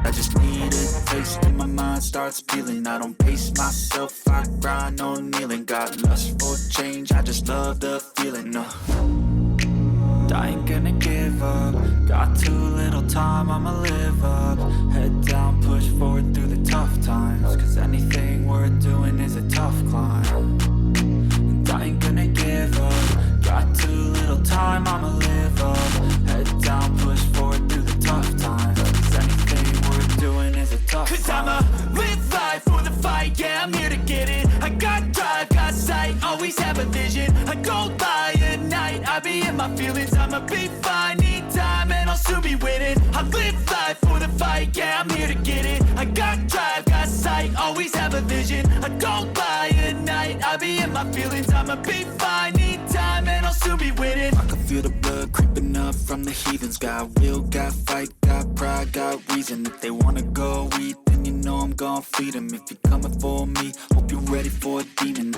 I just need a taste and my mind starts feeling. I don't pace myself, I grind on kneeling. Got lust for change, I just love the feeling. I ain't gonna give up. Got too little time, I'ma live up. Head down, push forward through the tough times. Cause anything worth doing is a tough climb. And I ain't gonna give up. Got too little time, I'ma live up. Head down, push forward through the tough times. Cause anything worth doing is a tough climb. Cause I'ma live life for the fight, yeah, I'm here to get it. I got drive, got sight, always have a vision. I go by at night, I be in my feelings. I'ma be fine, need time, and I'll soon be winning. I live life for the fight, yeah, I'm here to get it. I got drive, got sight, always have a vision. I go by at night, I be in my feelings. I'ma be fine, need time, and I'll soon be winning. I can feel the blood creeping up from the heathens. Got will, got fight, got pride, got reason. If they wanna go eat, then you know I'm gon' feed them. If you're coming for me, hope you're ready for a demon.